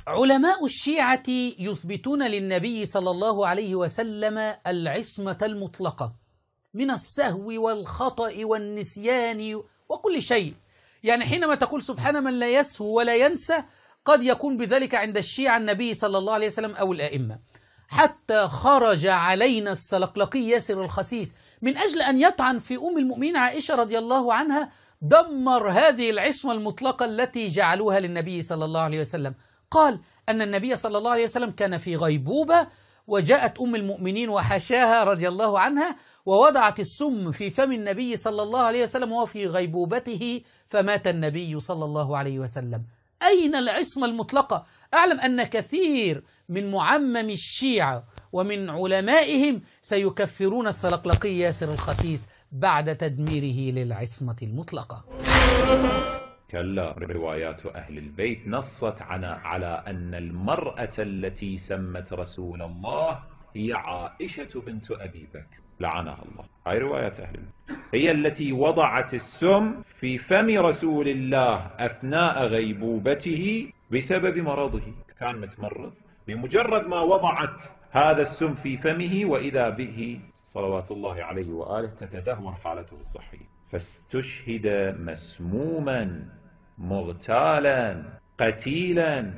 علماء الشيعة يثبتون للنبي صلى الله عليه وسلم العصمة المطلقة من السهو والخطأ والنسيان وكل شيء. يعني حينما تقول سبحان من لا يسهو ولا ينسى، قد يكون بذلك عند الشيعة النبي صلى الله عليه وسلم أو الآئمة. حتى خرج علينا السلقلقي ياسر الخسيس من أجل أن يطعن في أم المؤمنين عائشة رضي الله عنها، دمر هذه العصمة المطلقة التي جعلوها للنبي صلى الله عليه وسلم. قال أن النبي صلى الله عليه وسلم كان في غيبوبة، وجاءت أم المؤمنين وحشاها رضي الله عنها ووضعت السم في فم النبي صلى الله عليه وسلم وهو في غيبوبته، فمات النبي صلى الله عليه وسلم. أين العصمة المطلقة؟ أعلم أن كثير من معمم الشيعة ومن علمائهم سيكفرون السلقلقي ياسر الخسيس بعد تدميره للعصمة المطلقة. كلا، روايات أهل البيت نصت على أن المرأة التي سمت رسول الله هي عائشة بنت أبي بكر لعنها الله. هاي روايات أهل البيت، هي التي وضعت السم في فم رسول الله أثناء غيبوبته بسبب مرضه، كان متمرض. بمجرد ما وضعت هذا السم في فمه وإذا به صلوات الله عليه وآله تتدهور حالته الصحية، فاستشهد مسموما مغتالا قتيلا.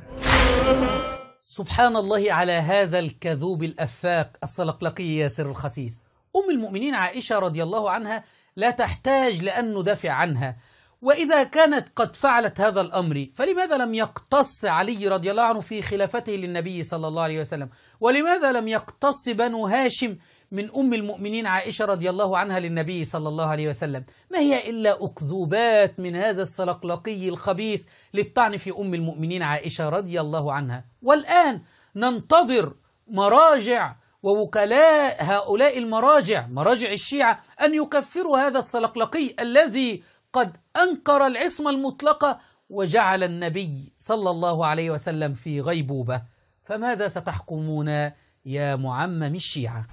سبحان الله على هذا الكذوب الأفاك السلقلقي ياسر الخسيس. أم المؤمنين عائشة رضي الله عنها لا تحتاج لأن ندافع عنها، وإذا كانت قد فعلت هذا الأمر فلماذا لم يقتص علي رضي الله عنه في خلافته للنبي صلى الله عليه وسلم؟ ولماذا لم يقتص بنو هاشم من أم المؤمنين عائشة رضي الله عنها للنبي صلى الله عليه وسلم؟ ما هي إلا أكذوبات من هذا السلقلقي الخبيث للطعن في أم المؤمنين عائشة رضي الله عنها. والآن ننتظر مراجع ووكلاء هؤلاء المراجع، مراجع الشيعة، أن يكفروا هذا السلقلقي الذي قد أنكر العصمة المطلقة وجعل النبي صلى الله عليه وسلم في غيبوبة. فماذا ستحكمون يا معمم الشيعة؟